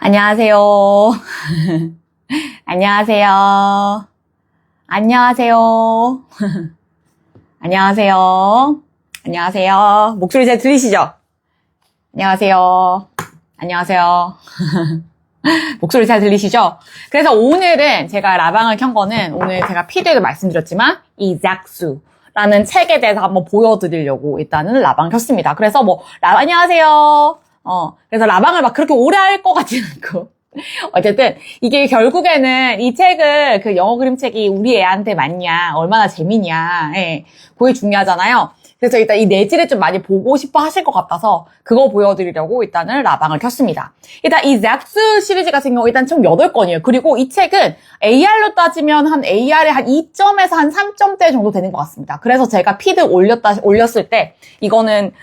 안녕하세요. 안녕하세요. 안녕하세요. 안녕하세요. 안녕하세요. 목소리 잘 들리시죠? 안녕하세요. 안녕하세요. 목소리 잘 들리시죠? 그래서 오늘은 제가 라방을 켠 거는 오늘 제가 피드에도 말씀드렸지만 이 작수라는 책에 대해서 한번 보여드리려고 일단은 라방 켰습니다. 그래서 안녕하세요. 그래서 라방을 막 그렇게 오래 할 것 같지는 않고. 어쨌든, 이게 결국에는 이 책을, 그 영어 그림책이 우리 애한테 맞냐, 얼마나 재밌냐, 예, 그게 중요하잖아요. 그래서 일단 이 내지를 좀 많이 보고 싶어 하실 것 같아서 그거 보여드리려고 일단은 라방을 켰습니다. 일단 이 작스 시리즈 같은 경우 일단 총 8건이에요. 그리고 이 책은 AR로 따지면 한 AR에 한 2점에서 한 3점대 정도 되는 것 같습니다. 그래서 제가 피드 올렸을 때 이거는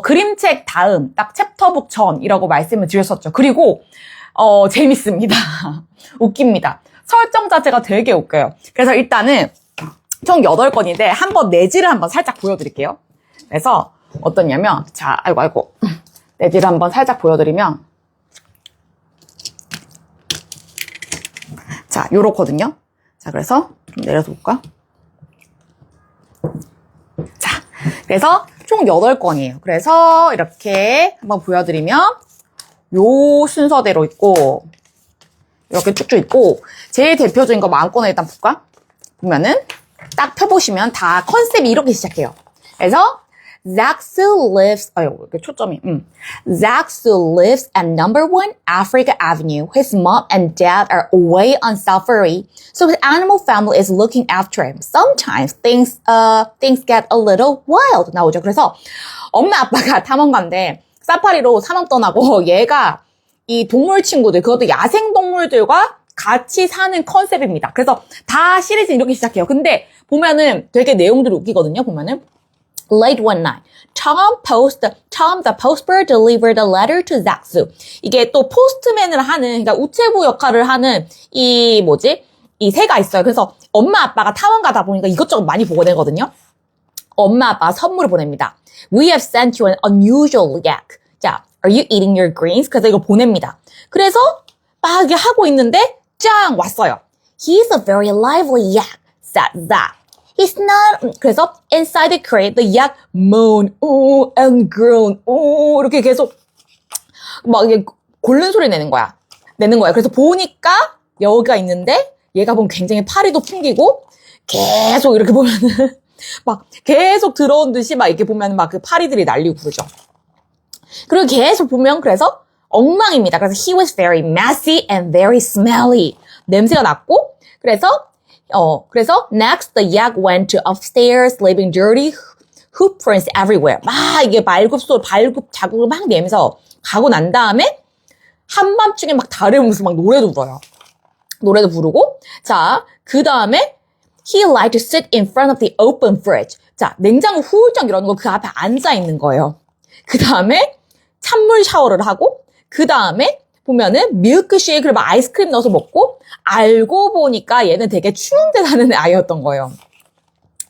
그림책 다음 딱 챕터북 전이라고 말씀을 드렸었죠. 그리고 재밌습니다. 웃깁니다. 설정 자체가 되게 웃겨요. 그래서 일단은 총 8건인데 한번 내지를 한번 살짝 보여드릴게요. 그래서 어떠냐면 자, 아이고 내지를 한번 살짝 보여드리면 자, 요렇거든요. 자, 그래서 좀 내려서 볼까? 자, 그래서 총 8건이에요. 그래서 이렇게 한번 보여드리면 요 순서대로 있고 이렇게 쭉쭉 있고 제일 대표적인 거 마음껏 일단 볼까? 보면은 딱 펴보시면 다 컨셉이 이렇게 시작해요. 그래서 Zaksu lives, 이렇게 초점이, Zaksu lives at number 1 Africa Avenue. His mom and dad are away on safari, so his animal family is looking after him. Sometimes things get a little wild. 나오죠. 그래서 엄마 아빠가 탐험가인데 사파리로 탐험 떠나고 얘가 이 동물 친구들, 그것도 야생 동물들과 같이 사는 컨셉입니다. 그래서 다 시리즈 이렇게 시작해요. 근데 보면은 되게 내용들이 웃기거든요. 보면은 Late one night, Tom the postboy delivered a letter to Zaksu. 이게 또 포스트맨을 하는, 그러니까 우체부 역할을 하는 이 새가 있어요. 그래서 엄마 아빠가 탐험가다 보니까 이것저것 많이 보내거든요. 엄마 아빠가 선물을 보냅니다. We have sent you an unusual yak. 자, are you eating your greens? 그래서 이거 보냅니다. 그래서 막 이게 하고 있는데 짱! 왔어요. He's a very lively yak, said Zak. He's not, 그래서 inside the crate, the yak moaned, oh, and groaned, oh, 이렇게 계속 막 이게 골른 소리 내는 거야. 그래서 보니까 여기가 있는데 얘가 보면 굉장히 파리도 풍기고 계속 이렇게 보면은 막 계속 들어온 듯이 막 이렇게 보면 막 그 파리들이 날리고 그러죠. 그리고 계속 보면 그래서 엉망입니다. 그래서 he was very messy and very smelly. 냄새가 났고 그래서 next the yak went to upstairs leaving dirty hoof prints everywhere. 막 이게 발굽 자국을 막 내면서 가고 난 다음에 한밤중에 막 달에면서 막 노래도 불어요. 노래도 부르고 자, 그 다음에 he liked to sit in front of the open fridge. 자, 냉장고 훌쩍 열어놓은 거 그 앞에 앉아 있는 거예요. 그 다음에 찬물 샤워를 하고 그 다음에 보면은 밀크쉐이크를 막 아이스크림 넣어서 먹고 알고 보니까 얘는 되게 추운 데 사는 아이였던 거예요.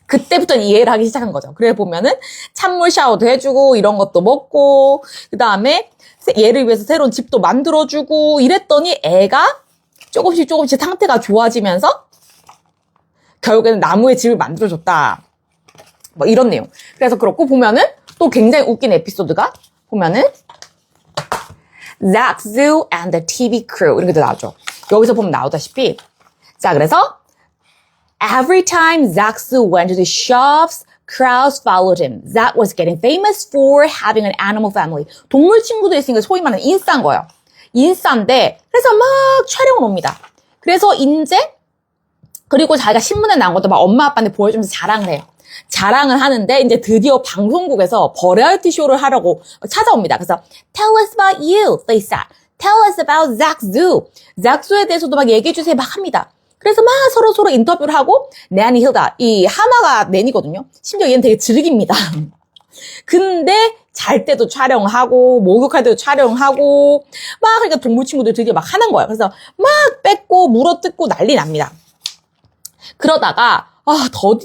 그때부터 이해를 하기 시작한 거죠. 그래 보면은 찬물 샤워도 해주고 이런 것도 먹고 그 다음에 얘를 위해서 새로운 집도 만들어주고 이랬더니 애가 조금씩 상태가 좋아지면서 결국에는 나무의 집을 만들어줬다. 뭐 이런 내용. 그래서 그렇고 보면은 또 굉장히 웃긴 에피소드가 보면은 Zaksu and the TV crew 이렇게 나오죠. 여기서 보면 나오다시피 자 그래서 Every time Zaksu went to the shops, crowds followed him. Zak was getting famous for having an animal family. 동물 친구들이 있으니까 소위 말하는 인싸인 거예요. 인싸인데 그래서 막 촬영을 옵니다. 그래서 그리고 자기가 신문에 나온 것도 막 엄마 아빠한테 보여주면서 자랑을 해요. 자랑을 하는데 이제 드디어 방송국에서 버라이어티 쇼를 하려고 찾아옵니다. 그래서 Tell us about you, they said. Tell us about Zaksu. Zaksu에 대해서도 막 얘기해 주세요 막 합니다. 그래서 막 서로 인터뷰를 하고 내니 hilda, 이 하마가 낸이거든요. 심지어 얘는 되게 즐깁니다. 근데 잘 때도 촬영하고 목욕할 때도 촬영하고 막 그러니까 동물 친구들 되게 막 하는 거예요. 그래서 막 뺏고 물어뜯고 난리 납니다. 그러다가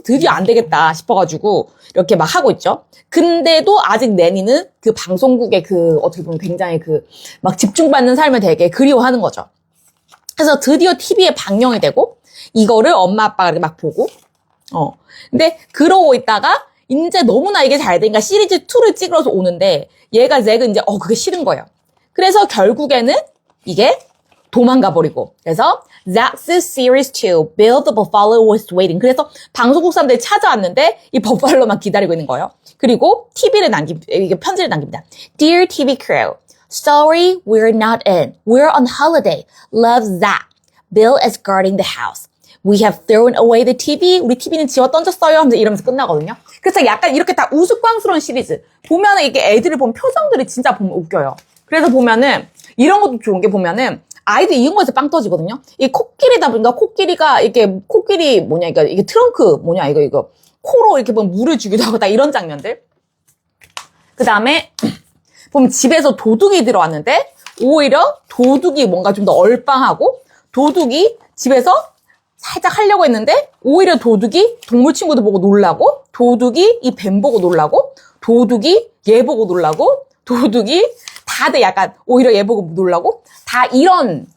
드디어 안 되겠다 싶어가지고 이렇게 막 하고 있죠. 근데도 아직 내니는 그 방송국의 어떻게 보면 굉장히 막 집중받는 삶을 되게 그리워하는 거죠. 그래서 드디어 TV에 방영이 되고 이거를 엄마 아빠가 이렇게 막 보고 근데 그러고 있다가 이제 너무나 이게 잘 되니까 시리즈 2를 찍으러서 오는데 잭은 이제 그게 싫은 거예요. 그래서 결국에는 이게 도망가 버리고 그래서 That's Series 2, Bill the Buffalo was waiting. 그래서 방송국 사람들이 찾아왔는데 이 버팔로만 기다리고 있는 거예요. 그리고 이게 편지를 남깁니다. Dear TV crew, sorry we're not in. We're on holiday. Love Zach. Bill is guarding the house. We have thrown away the TV. 우리 TV는 지워 던졌어요. 하면서 이러면서 끝나거든요. 그래서 약간 이렇게 다 우스꽝스러운 시리즈. 보면은 이게 애들을 보면 표정들이 진짜 보면 웃겨요. 그래서 보면은 이런 것도 좋은 게 보면은 아이들 이런 거에서 빵 터지거든요. 이 코끼리다 보니까 코끼리 뭐냐, 이게 트렁크 뭐냐, 이거. 코로 이렇게 보면 물을 주기도 하고 다 이런 장면들. 그 다음에 보면 집에서 도둑이 들어왔는데 오히려 도둑이 뭔가 좀 더 얼빵하고 도둑이 집에서 살짝 하려고 했는데 오히려 도둑이 동물 친구들 보고 놀라고 도둑이 이 뱀 보고 놀라고 도둑이 얘 보고 놀라고 도둑이 다들 약간 오히려 얘 보고 놀라고 다 이런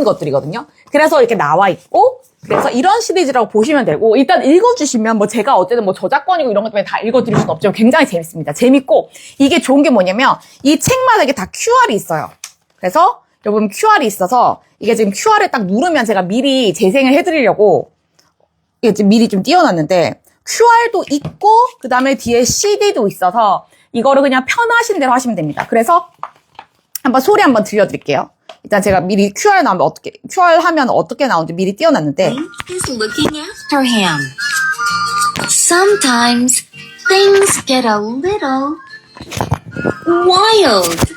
것들이거든요. 그래서 이렇게 나와 있고 그래서 이런 시리즈라고 보시면 되고 일단 읽어주시면 제가 어쨌든 저작권이고 이런 것 때문에 다 읽어드릴 수는 없지만 굉장히 재밌습니다. 재밌고 이게 좋은 게 뭐냐면 이 책마다 이게 다 QR이 있어요. 그래서 여러분 QR이 있어서 이게 지금 QR을 딱 누르면 제가 미리 재생을 해드리려고 이게 지금 미리 좀 띄워놨는데 QR도 있고 그 다음에 뒤에 CD도 있어서 이거를 그냥 편하신 대로 하시면 됩니다. 그래서 한번 소리 한번 들려드릴게요. 일단 제가 미리 QR 하면 어떻게 나오는지 미리 띄워놨는데 is looking after him. Sometimes things get a little wild.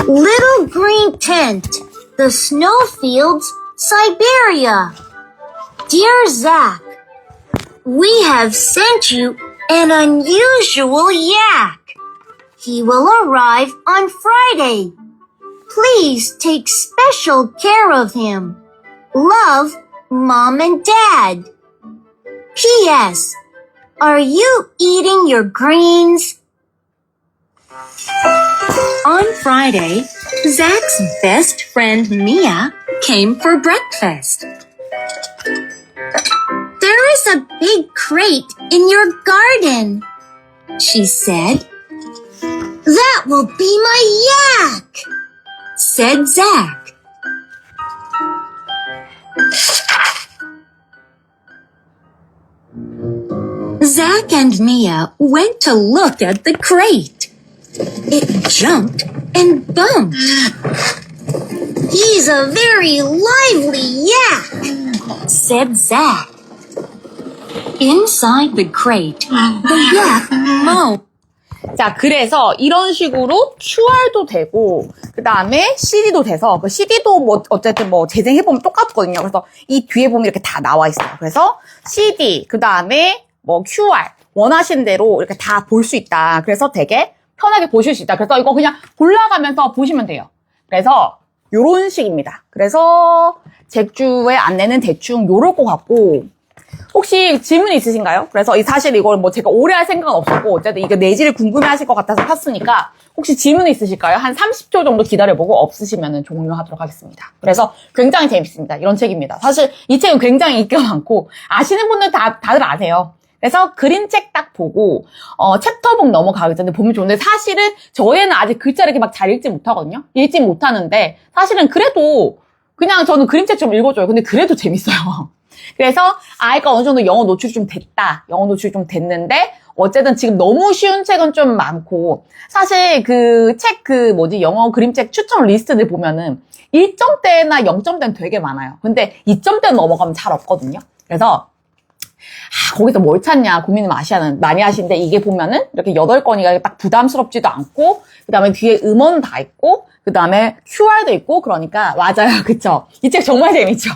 Little green tent, the snowfields, Siberia. Dear Zach, we have sent you an unusual yak. He will arrive on Friday. Please take special care of him. Love, Mom and Dad. P.S. Are you eating your greens? On Friday, Zach's best friend Mia came for breakfast. There is a big crate in your garden, she said. That will be my yak, said Zach. Zach and Mia went to look at the crate. It jumped and bumped. He's a very lively yak, said Zach. Inside the crate, the yak moped. 자, 그래서 이런 식으로 QR도 되고 그 다음에 CD도 돼서 그 CD도 어쨌든 재생해보면 똑같거든요. 그래서 이 뒤에 보면 이렇게 다 나와 있어요. 그래서 CD 그 다음에 QR 원하신 대로 이렇게 다 볼 수 있다. 그래서 되게 편하게 보실 수 있다. 그래서 이거 그냥 골라가면서 보시면 돼요. 그래서 요런 식입니다. 그래서 잭주의 안내는 대충 요럴 것 같고 혹시 질문이 있으신가요? 그래서 사실 이걸 제가 오래 할 생각은 없었고 어쨌든 이게 내지를 궁금해하실 것 같아서 샀으니까 혹시 질문이 있으실까요? 한 30초 정도 기다려보고 없으시면 종료하도록 하겠습니다. 그래서 굉장히 재밌습니다. 이런 책입니다. 사실 이 책은 굉장히 인기가 많고 아시는 분들 다들 아세요. 그래서 그림책 딱 보고 챕터북 넘어가기 전에 보면 좋은데 사실은 저희는 아직 글자를 이렇게 막 잘 읽지 못하거든요. 읽지 못하는데 사실은 그래도 그냥 저는 그림책 좀 읽어줘요. 근데 그래도 재밌어요. 그래서 아이가 어느 정도 영어 노출이 좀 됐다. 영어 노출이 좀 됐는데 어쨌든 지금 너무 쉬운 책은 좀 많고 사실 그 책 영어 그림책 추천 리스트들 보면은 1점대나 0점대는 되게 많아요. 근데 2점대 넘어가면 잘 없거든요. 그래서 거기서 뭘 찾냐 고민을 많이 하시는데 이게 보면은 이렇게 8건이가 딱 부담스럽지도 않고 그 다음에 뒤에 음원 다 있고 그 다음에 QR도 있고 그러니까 맞아요. 그쵸? 이 책 정말 재밌죠?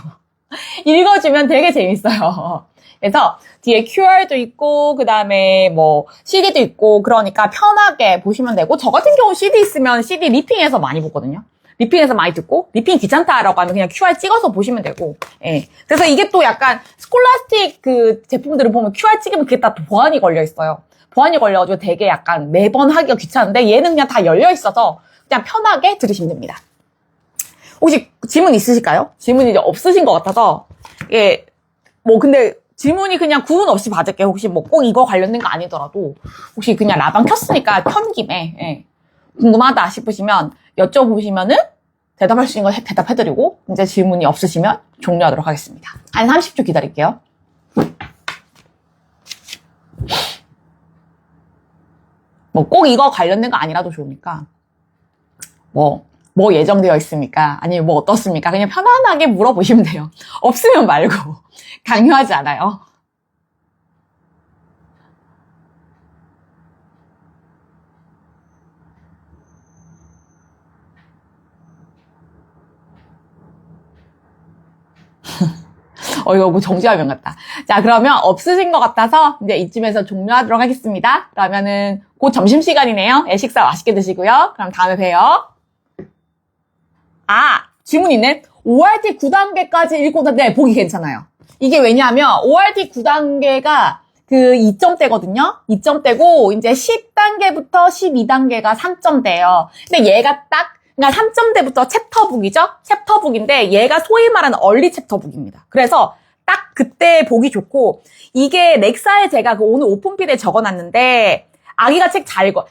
읽어주면 되게 재밌어요. 그래서 뒤에 QR도 있고 그 다음에 뭐 CD도 있고 그러니까 편하게 보시면 되고 저 같은 경우 CD 있으면 CD 리핑해서 많이 보거든요. 리핑해서 많이 듣고 리핑 귀찮다라고 하면 그냥 QR 찍어서 보시면 되고 예. 그래서 이게 또 약간 스콜라스틱 그 제품들을 보면 QR 찍으면 그게 다 보안이 걸려 있어요. 보안이 걸려가지고 되게 약간 매번 하기가 귀찮은데 얘는 그냥 다 열려 있어서 그냥 편하게 들으시면 됩니다. 혹시 질문 있으실까요? 질문이 이제 없으신 것 같아서 예. 뭐 근데 질문이 그냥 구분 없이 받을게요. 혹시 뭐 꼭 이거 관련된 거 아니더라도 혹시 그냥 라방 켰으니까 켠 김에 예. 궁금하다 싶으시면 여쭤보시면은 대답할 수 있는 거 대답해드리고 이제 질문이 없으시면 종료하도록 하겠습니다. 한 30초 기다릴게요. 뭐 꼭 이거 관련된 거 아니라도 좋으니까 뭐 예정되어 있습니까? 아니면 뭐 어떻습니까? 그냥 편안하게 물어보시면 돼요. 없으면 말고 강요하지 않아요. 이거 뭐 정지화면 같다. 자, 그러면 없으신 것 같아서 이제 이쯤에서 종료하도록 하겠습니다. 그러면은 곧 점심시간이네요. 예, 식사 맛있게 드시고요. 그럼 다음에 봬요. 질문 있네. ORT 9단계까지 읽고, 네, 보기 괜찮아요. 이게 왜냐하면 ORT 9단계가 그 2점대거든요. 2점대고 이제 10단계부터 12단계가 3점대예요. 근데 얘가 딱 그러니까 3점대부터 챕터북이죠? 챕터북인데 얘가 소위 말하는 얼리 챕터북입니다. 그래서 딱 그때 보기 좋고 이게 렉사에 제가 그 오늘 오픈필에 적어놨는데 아기가 책 잘 읽어.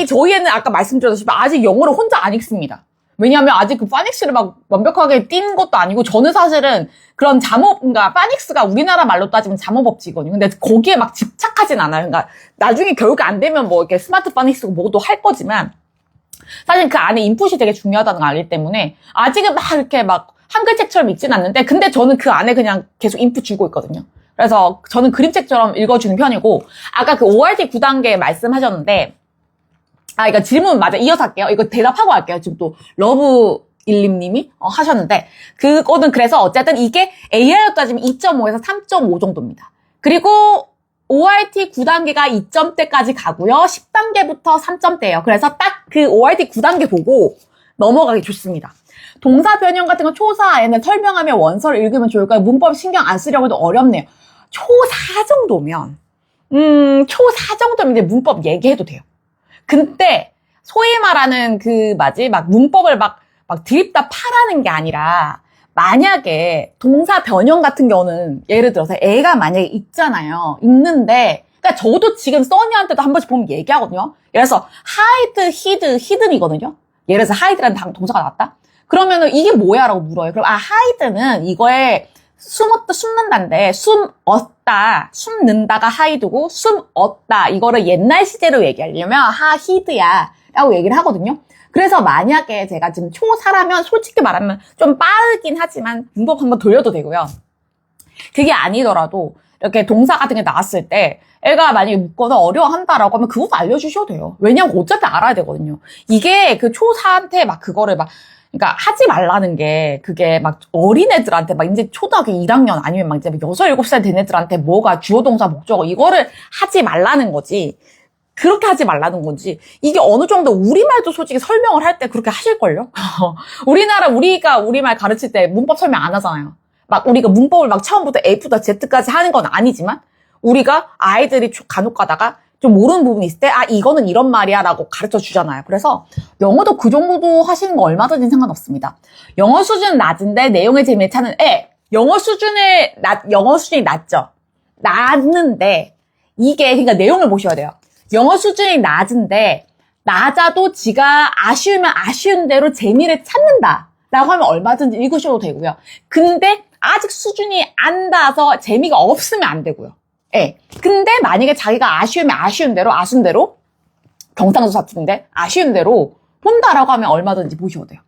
저희 애는 아까 말씀드렸다시피 아직 영어를 혼자 안 읽습니다. 왜냐하면 아직 그 파닉스를 막 완벽하게 띈 것도 아니고 저는 사실은 그런 그러니까 파닉스가 우리나라 말로 따지면 잠호법칙이거든요. 근데 거기에 막 집착하진 않아요. 그러니까 나중에 결국 안 되면 뭐 이렇게 스마트 파닉스고 뭐도 할 거지만 사실 그 안에 인풋이 되게 중요하다는 걸 알기 때문에 아직은 막 이렇게 막 한글책처럼 읽진 않는데 근데 저는 그 안에 그냥 계속 인풋 주고 있거든요. 그래서 저는 그림책처럼 읽어주는 편이고 아까 그 ORT 9단계 말씀하셨는데 그러니까 질문 맞아 이어서 할게요. 이거 대답하고 할게요. 지금 또 러브일림님이 하셨는데 그거는 그래서 어쨌든 이게 AI로 따지면 2.5에서 3.5 정도입니다. 그리고 ORT 9단계가 2점대까지 가고요. 10단계부터 3점대예요. 그래서 딱 그 ORT 9단계 보고 넘어가기 좋습니다. 동사 변형 같은 거 초사에는 설명하며 원서를 읽으면 좋을까요? 문법 신경 안 쓰려고 해도 어렵네요. 초4 정도면 이제 문법 얘기해도 돼요. 근데 소위 말하는 막 문법을 막 드립다 파라는 게 아니라 만약에 동사 변형 같은 경우는 예를 들어서 애가 만약에 읽잖아요. 읽는데 그러니까 저도 지금 써니한테도 한 번씩 보면 얘기하거든요. 예를 들어서 hide, hidden이거든요. 예를 들어서 hide라는 동사가 나왔다. 그러면은 이게 뭐야? 라고 물어요. 그럼 hide는 이거에 숨는다인데 숨는다가 hide고 숨었다 이거를 옛날 시제로 얘기하려면 hid야 라고 얘기를 하거든요. 그래서 만약에 제가 지금 초4라면 솔직히 말하면 좀 빠르긴 하지만 문법 한번 돌려도 되고요. 그게 아니더라도 이렇게 동사 같은 게 나왔을 때 애가 만약에 묶어서 어려워한다라고 하면 그것도 알려주셔도 돼요. 왜냐면 어차피 알아야 되거든요. 이게 그 초4한테 막 그거를 그러니까 하지 말라는 게 그게 막 어린애들한테 막 이제 초등학교 1학년 아니면 막 이제 6, 7살 된 애들한테 뭐가 주어 동사 목적어 이거를 하지 말라는 거지. 그렇게 하지 말라는 건지 이게 어느 정도 우리말도 솔직히 설명을 할 때 그렇게 하실걸요? 우리가 우리말 가르칠 때 문법 설명 안 하잖아요. 막 우리가 문법을 막 처음부터 A부터 Z까지 하는 건 아니지만 우리가 아이들이 간혹 가다가 좀 모르는 부분이 있을 때 이거는 이런 말이야 라고 가르쳐 주잖아요. 그래서 영어도 그 정도 하시는 거 얼마든지 상관없습니다. 영어 수준 낮은데 내용의 재미를 찾는 영어 수준이 낮죠. 낮는데 이게 그러니까 내용을 보셔야 돼요. 영어 수준이 낮은데 낮아도 지가 아쉬우면 아쉬운 대로 재미를 찾는다 라고 하면 얼마든지 읽으셔도 되고요. 근데 아직 수준이 안 닿아서 재미가 없으면 안 되고요. 근데 만약에 자기가 아쉬우면 아쉬운 대로 경상도 사투리인데 아쉬운 대로 본다라고 하면 얼마든지 보셔도 돼요.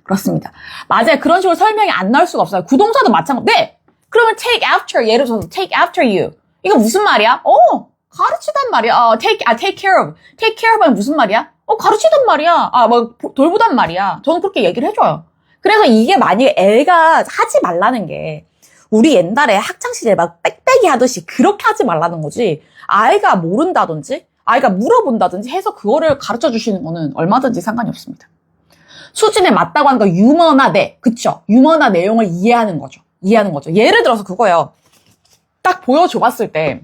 그렇습니다. 맞아요. 그런 식으로 설명이 안 나올 수가 없어요. 구동사도 마찬가지. 그러면 take after, 예를 들어서 take after you. 이거 무슨 말이야? 가르치단 말이야. take care of. take care of은 무슨 말이야? 가르치단 말이야. 돌보단 말이야. 저는 그렇게 얘기를 해줘요. 그래서 이게 만약에 애가 하지 말라는 게, 우리 옛날에 학창시절에 막 빽빽이 하듯이 그렇게 하지 말라는 거지, 아이가 모른다든지, 아이가 물어본다든지 해서 그거를 가르쳐 주시는 거는 얼마든지 상관이 없습니다. 수준에 맞다고 하는 거 유머나돼. 그쵸? 유머나 내용을 이해하는 거죠. 예를 들어서 그거예요. 딱 보여줘봤을 때,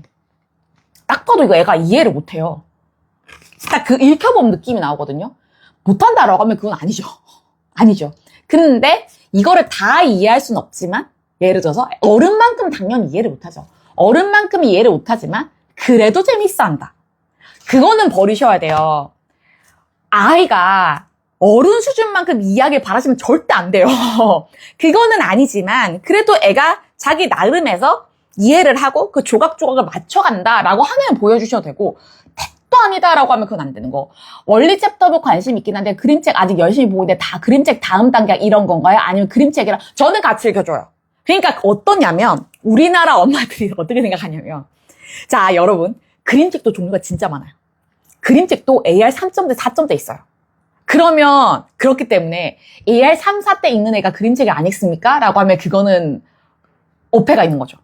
딱 봐도 이거 애가 이해를 못해요. 딱 그 읽혀본 느낌이 나오거든요. 못한다라고 하면 그건 아니죠. 근데 이거를 다 이해할 수는 없지만, 예를 들어서 어른만큼 당연히 이해를 못하죠. 어른만큼 이해를 못하지만 그래도 재밌어 한다. 그거는 버리셔야 돼요. 아이가 어른 수준만큼 이해하길 바라시면 절대 안 돼요. 그거는 아니지만 그래도 애가 자기 나름에서 이해를 하고 그 조각조각을 맞춰간다라고 하면 보여주셔도 되고, 택도 아니다라고 하면 그건 안 되는 거. 원리 챕터도 관심 있긴 한데 그림책 아직 열심히 보고 있는데 다 그림책 다음 단계 이런 건가요? 아니면 그림책이랑 저는 같이 읽혀줘요. 그러니까 어떠냐면 우리나라 엄마들이 어떻게 생각하냐면, 자 여러분, 그림책도 종류가 진짜 많아요. 그림책도 AR 3점대 4점대 있어요. 그러면 그렇기 때문에 AR 3, 4대 읽는 애가 그림책을 안 읽습니까? 라고 하면 그거는 어폐가 있는 거죠.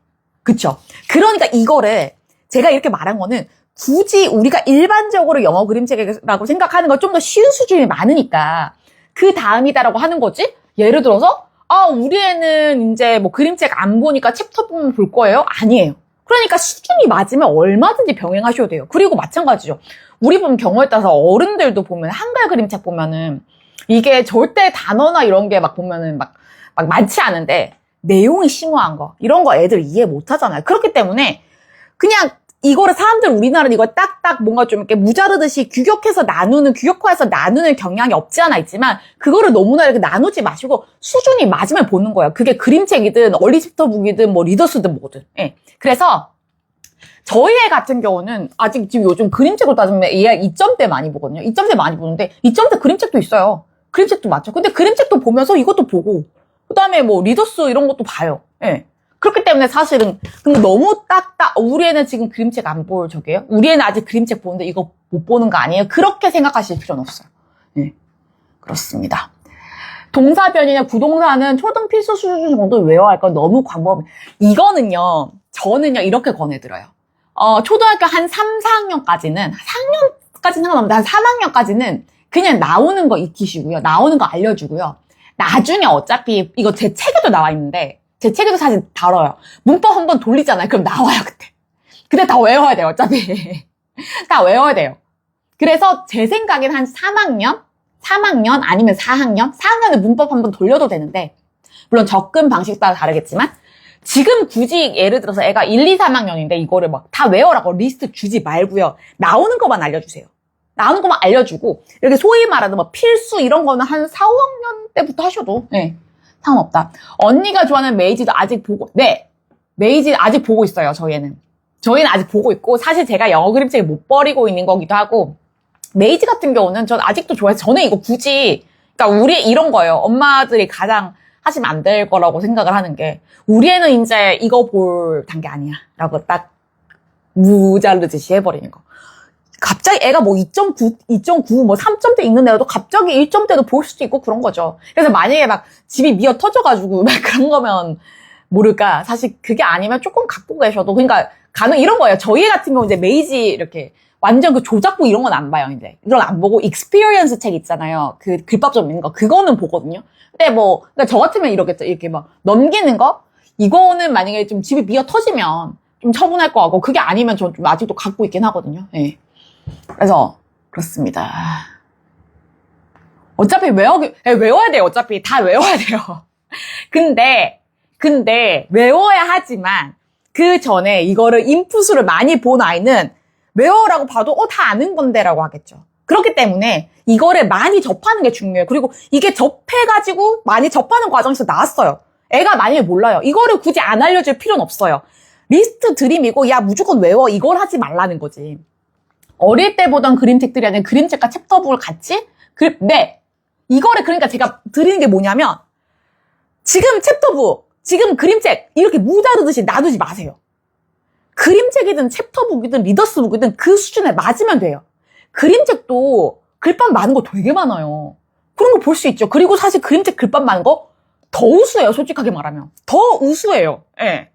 그쵸? 그러니까 이거를 제가 이렇게 말한 거는 굳이 우리가 일반적으로 영어 그림책이라고 생각하는 건 좀 더 쉬운 수준이 많으니까 그 다음이다라고 하는 거지. 예를 들어서 우리 애는 이제 뭐 그림책 안 보니까 챕터 보면 볼 거예요? 아니에요. 그러니까 수준이 맞으면 얼마든지 병행하셔도 돼요. 그리고 마찬가지죠. 우리 보면 경우에 따라서 어른들도 보면 한글 그림책 보면은 이게 절대 단어나 이런 게 막 보면은 막 많지 않은데 내용이 심오한 거, 이런 거 애들 이해 못 하잖아요. 그렇기 때문에 그냥 이거를 사람들, 우리나라는 이걸 딱딱 뭔가 좀 이렇게 무자르듯이 규격화해서 나누는 경향이 없지 않아 있지만, 그거를 너무나 이렇게 나누지 마시고 수준이 맞으면 보는 거예요. 그게 그림책이든 얼리챕터북이든 뭐 리더스든 뭐든. 예. 그래서 저희 애 같은 경우는 아직 지금 요즘 그림책으로 따지면 얘가 2점대 많이 보거든요. 2점대 많이 보는데 2점대 그림책도 있어요. 그림책도 맞죠. 근데 그림책도 보면서 이것도 보고 그 다음에 뭐 리더스 이런 것도 봐요. 예. 그렇기 때문에 사실은 근데 너무 우리 애는 지금 그림책 안 볼 적이에요? 우리 애는 아직 그림책 보는데 이거 못 보는 거 아니에요? 그렇게 생각하실 필요는 없어요. 예. 그렇습니다. 동사 변이나 부동사는 초등 필수 수준 정도 외워야 할 건 너무 광범위. 이거는요, 저는요 이렇게 권해드려요. 초등학교 한 3, 4학년까지는 4학년까지는 상관없는데 한 3학년까지는 그냥 나오는 거 익히시고요. 나오는 거 알려주고요. 나중에 어차피 이거 제 책에도 나와 있는데, 제 책에도 사실 다뤄요. 문법 한번 돌리잖아요. 그럼 나와요, 그때. 근데 다 외워야 돼요, 어차피. 다 외워야 돼요. 그래서 제 생각엔 한 3학년 아니면 4학년은 문법 한번 돌려도 되는데, 물론 접근 방식 따라 다르겠지만, 지금 굳이 예를 들어서 애가 1, 2, 3학년인데 이거를 막 다 외워라고 리스트 주지 말고요. 나오는 것만 알려주세요. 나오는 것만 알려주고, 이렇게 소위 말하는 뭐 필수 이런 거는 한 4, 5학년 때부터 하셔도, 네. 상관없다. 언니가 좋아하는 메이지도 아직 보고, 네. 메이지 아직 보고 있어요, 저희는 아직 보고 있고, 사실 제가 영어 그림책을 못 버리고 있는 거기도 하고, 메이지 같은 경우는 전 아직도 좋아해서, 저는 이거 굳이, 그러니까 우리 이런 거예요. 엄마들이 가장 하시면 안 될 거라고 생각을 하는 게, 우리 애는 이제 이거 볼 단계 아니야. 라고 딱 무자르듯이 해버리는 거. 갑자기 애가 뭐 2.9, 뭐 3점대 읽는 애도 갑자기 1점대도 볼 수도 있고 그런 거죠. 그래서 만약에 막 집이 미어 터져가지고 막 그런 거면 모를까. 사실 그게 아니면 조금 갖고 계셔도, 그러니까 이런 거예요. 저희 애 같은 경우 이제 메이지 이렇게 완전 그 조작부 이런 건 안 봐요, 이제. 이런 안 보고 익스피리언스 책 있잖아요. 그 글밥 좀 있는 거. 그거는 보거든요. 근데 뭐, 그러니까 저 같으면 이러겠죠. 이렇게 막 넘기는 거? 이거는 만약에 좀 집이 미어 터지면 좀 처분할 거 같고, 그게 아니면 전 좀 아직도 갖고 있긴 하거든요. 예. 그래서 그렇습니다. 어차피 외워야 돼요. 어차피 다 외워야 돼요. 근데 외워야 하지만 그 전에 이거를 인풋을 많이 본 아이는 외워라고 봐도 다 아는 건데라고 하겠죠. 그렇기 때문에 이거를 많이 접하는 게 중요해요. 그리고 이게 접해가지고 많이 접하는 과정에서 나왔어요. 애가 만약에 몰라요. 이거를 굳이 안 알려줄 필요는 없어요. 리스트 드림이고, 야 무조건 외워, 이걸 하지 말라는 거지. 어릴 때 보던 그림책들이 아니라 그림책과 챕터북을 같이? 네. 이거를 그러니까 제가 드리는 게 뭐냐면, 지금 챕터북, 지금 그림책 이렇게 무다르듯이 놔두지 마세요. 그림책이든 챕터북이든 리더스북이든 그 수준에 맞으면 돼요. 그림책도 글밥 많은 거 되게 많아요. 그런 거 볼 수 있죠. 그리고 사실 그림책 글밥 많은 거 더 우수해요. 솔직하게 말하면. 더 우수해요. 예.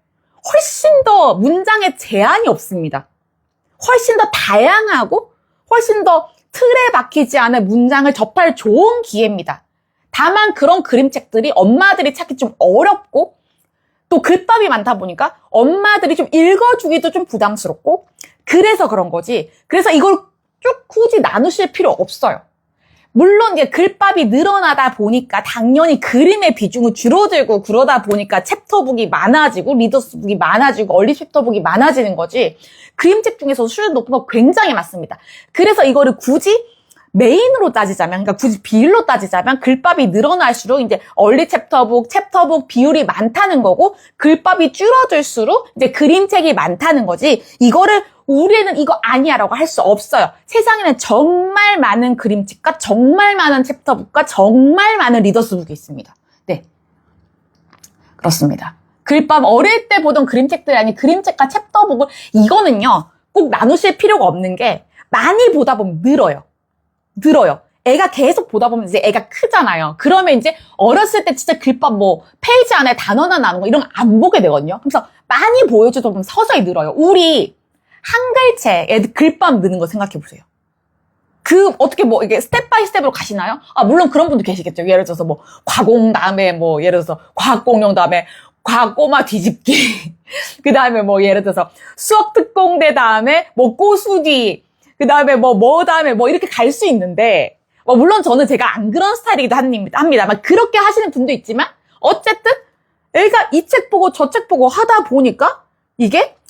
훨씬 더 문장에 제한이 없습니다. 훨씬 더 다양하고 훨씬 더 틀에 박히지 않은 문장을 접할 좋은 기회입니다. 다만 그런 그림책들이 엄마들이 찾기 좀 어렵고 또 글밥이 많다 보니까 엄마들이 좀 읽어주기도 좀 부담스럽고 그래서 그런 거지. 그래서 이걸 쭉 굳이 나누실 필요 없어요. 물론 이제 글밥이 늘어나다 보니까 당연히 그림의 비중이 줄어들고 그러다 보니까 챕터북이 많아지고 리더스북이 많아지고 얼리 챕터북이 많아지는 거지 그림책 중에서 수준 높은 거 굉장히 많습니다. 그래서 이거를 굳이 메인으로 따지자면, 그러니까 굳이 비율로 따지자면 글밥이 늘어날수록 이제 얼리 챕터북 비율이 많다는 거고 글밥이 줄어들수록 이제 그림책이 많다는 거지 이거를 우리는 이거 아니야라고 할 수 없어요. 세상에는 정말 많은 그림책과 정말 많은 챕터북과 정말 많은 리더스북이 있습니다. 네. 그렇습니다. 글밥 어릴 때 보던 그림책들이 아닌 그림책과 챕터북을 이거는요. 꼭 나누실 필요가 없는 게 많이 보다 보면 늘어요. 애가 계속 보다 보면 이제 애가 크잖아요. 그러면 이제 어렸을 때 진짜 글밥 뭐 페이지 안에 단어나 나오는 거 이런 거 안 보게 되거든요. 그래서 많이 보여주다 보면 서서히 늘어요. 우리 한글책 애들 글밥 느는 거 생각해 보세요. 어떻게 뭐 이게 스텝 바이 스텝으로 가시나요? 물론 그런 분도 계시겠죠. 예를 들어서 뭐 과공 다음에 뭐 예를 들어서 과학공룡 다음에 과꼬마 뒤집기. 그 다음에 뭐 예를 들어서 수학 특공대 다음에 뭐 꼬수기. 그 다음에 뭐 다음에 뭐 이렇게 갈 수 있는데, 물론 저는 제가 안 그런 스타일이기도 합니다만, 그렇게 하시는 분도 있지만, 어쨌든, 애가 이 책 보고 저 책 보고 하다 보니까,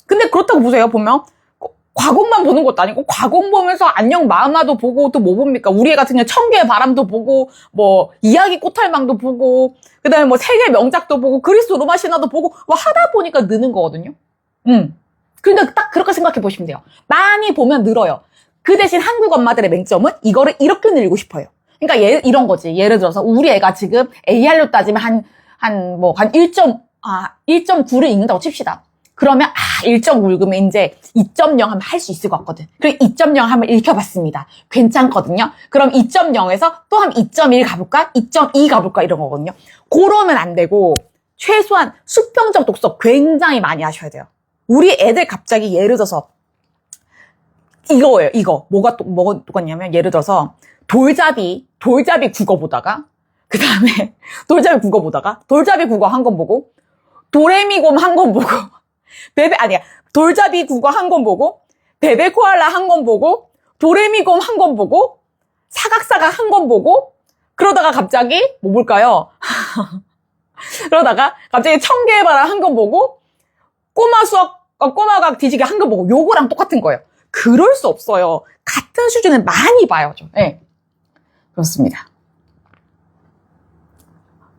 근데 그렇다고 보세요, 보면. 과공만 보는 것도 아니고, 과공 보면서 안녕 마음아도 보고, 또 뭐 봅니까? 우리 애 같은 경우는 천개의 바람도 보고, 뭐, 이야기 꽃탈망도 보고, 그 다음에 뭐 세계 명작도 보고, 그리스 로마 신화도 보고, 뭐 하다 보니까 느는 거거든요. 근데 딱 그렇게 생각해 보시면 돼요. 많이 보면 늘어요. 그 대신 한국 엄마들의 맹점은 이거를 이렇게 늘리고 싶어요. 그러니까 이런 거지. 예를 들어서 우리 애가 지금 AR로 따지면 한 1.9를 읽는다고 칩시다. 그러면 1.9 읽으면 이제 2.0 하면 할 수 있을 것 같거든. 그럼 2.0 한번 읽혀봤습니다. 괜찮거든요. 그럼 2.0에서 또 한 2.1 가볼까? 2.2 가볼까? 이런 거거든요. 그러면 안 되고 최소한 수평적 독서 굉장히 많이 하셔야 돼요. 우리 애들 갑자기 예를 들어서 이거예요. 뭐가 똑같냐면 예를 들어서 돌잡이 국어 보다가 그 다음에 돌잡이 국어 한 권 보고 도레미곰 한 권 보고 돌잡이 국어 한 권 보고 베베 코알라 한 권 보고 도레미곰 한 권 보고 사각사각 한 권 보고 그러다가 갑자기 뭐 볼까요? 그러다가 갑자기 천개의 바람 한 권 보고 꼬마각 뒤지기 한 권 보고 요거랑 똑같은 거예요. 그럴 수 없어요. 같은 수준을 많이 봐야죠. 네. 그렇습니다.